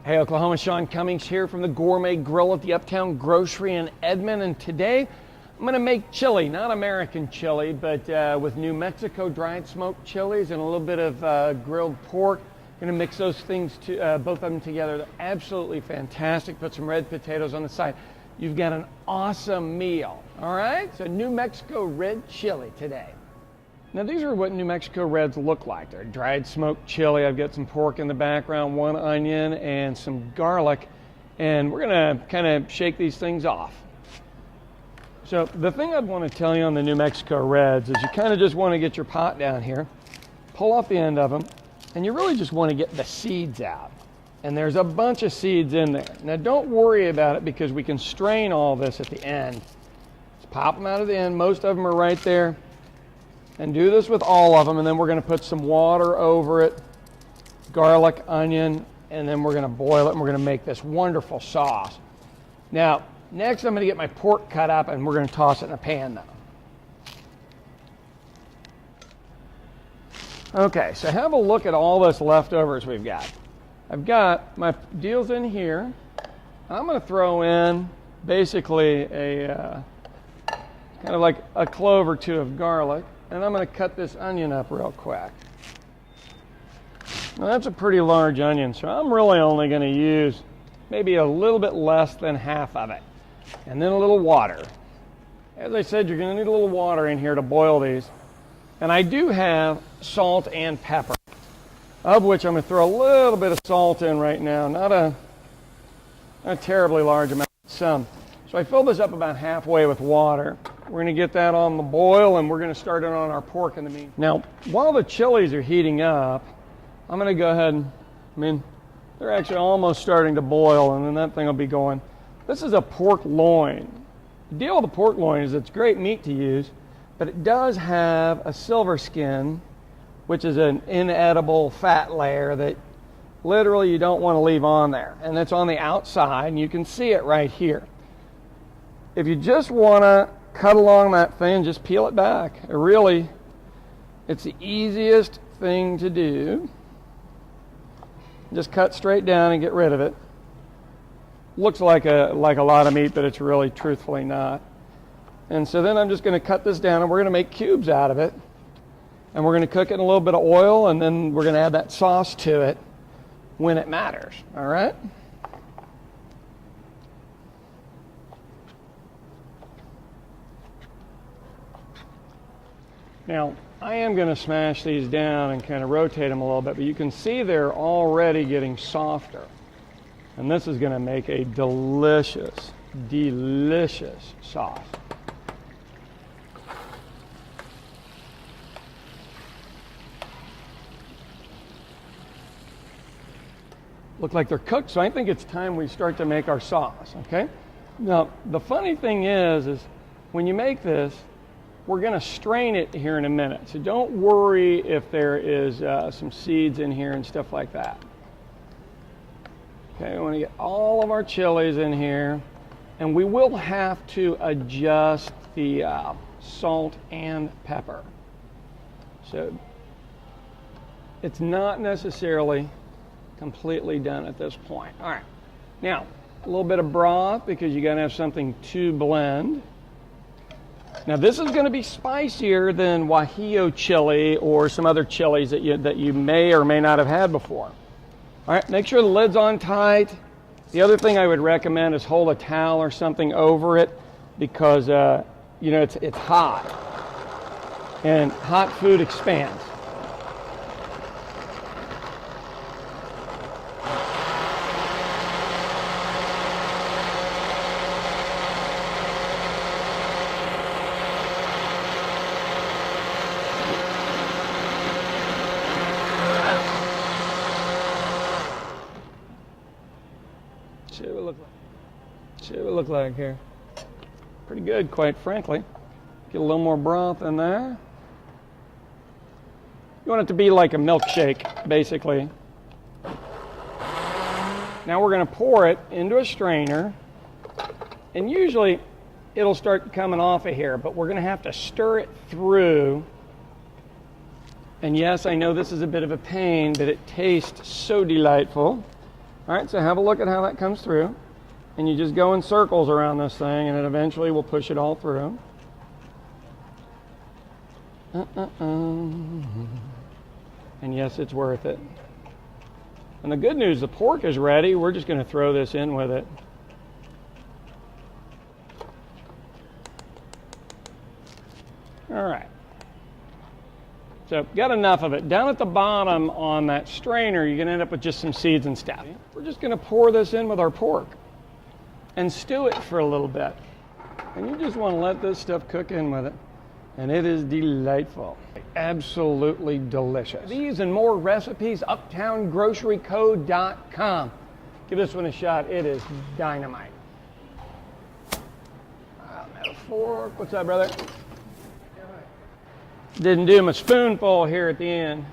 Hey Oklahoma, Sean Cummings here from the Gourmet Grill at the Uptown Grocery in Edmond, and today I'm going to make chili, not American chili, but with New Mexico dried smoked chilies and a little bit of grilled pork. Going to mix those things, both of them together. They're absolutely fantastic. Put some red potatoes on the side. You've got an awesome meal, all right? So New Mexico red chili today. Now these are what New Mexico reds look like. They're dried smoked chili. I've got some pork in the background, 1 onion, and some garlic. And we're gonna kind of shake these things off. So the thing I'd want to tell you on the New Mexico reds is you kind of just want to get your pot down here, pull off the end of them, and you really just want to get the seeds out. And there's a bunch of seeds in there. Now don't worry about it because we can strain all this at the end. Just pop them out of the end. Most of them are right there. And do this with all of them, and then we're going to put some water over it, garlic, onion, and then we're going to boil it, and we're going to make this wonderful sauce. Now, next I'm going to get my pork cut up, and we're going to toss it in a pan now. Okay, so have a look at all this leftovers we've got. I've got my deals in here. I'm going to throw in basically a kind of like a clove or two of garlic. And I'm going to cut this onion up real quick. Now that's a pretty large onion, so I'm really only going to use maybe a little bit less than half of it. And then a little water. As I said, you're going to need a little water in here to boil these. And I do have salt and pepper, of which I'm going to throw a little bit of salt in right now. Not a terribly large amount, some. So I fill this up about halfway with water. We're going to get that on the boil, and we're going to start it on our pork in the meantime. Now, while the chilies are heating up, I'm going to go ahead and, they're actually almost starting to boil, and then that thing will be going. This is a pork loin. The deal with the pork loin is it's great meat to use, but it does have a silver skin, which is an inedible fat layer that literally you don't want to leave on there. And it's on the outside, and you can see it right here. If you just want to cut along that thing, just peel it back. It's the easiest thing to do. Just cut straight down and get rid of it. Looks like a lot of meat, but it's really truthfully not. And so then I'm just going to cut this down, and we're going to make cubes out of it. And we're going to cook it in a little bit of oil, and then we're going to add that sauce to it when it matters. All right? Now, I am going to smash these down and kind of rotate them a little bit, but you can see they're already getting softer. And this is going to make a delicious, delicious sauce. Look like they're cooked, so I think it's time we start to make our sauce, okay? Now, the funny thing is when you make this, we're going to strain it here in a minute. So don't worry if there is some seeds in here and stuff like that. Okay, we want to get all of our chilies in here. And we will have to adjust the salt and pepper. So it's not necessarily completely done at this point. All right. Now, a little bit of broth because you got to have something to blend. Now this is going to be spicier than Guajillo chili or some other chilies that you may or may not have had before. All right, make sure the lid's on tight. The other thing I would recommend is hold a towel or something over it because it's hot, and hot food expands. See what it look like here. Pretty good, quite frankly. Get a little more broth in there. You want it to be like a milkshake, basically. Now we're going to pour it into a strainer, and usually it'll start coming off of here, but we're going to have to stir it through. And yes, I know this is a bit of a pain, but it tastes so delightful. All right, so have a look at how that comes through. And you just go in circles around this thing, and it eventually will push it all through. And yes, it's worth it. And the good news, the pork is ready. We're just going to throw this in with it. All right. So got enough of it. Down at the bottom on that strainer, you're going to end up with just some seeds and stuff. We're just going to pour this in with our pork and stew it for a little bit. And you just want to let this stuff cook in with it. And it is delightful. Absolutely delicious. These and more recipes, uptowngroceryco.com. Give this one a shot. It is dynamite. Another fork. What's up, brother? Didn't do my spoonful here at the end.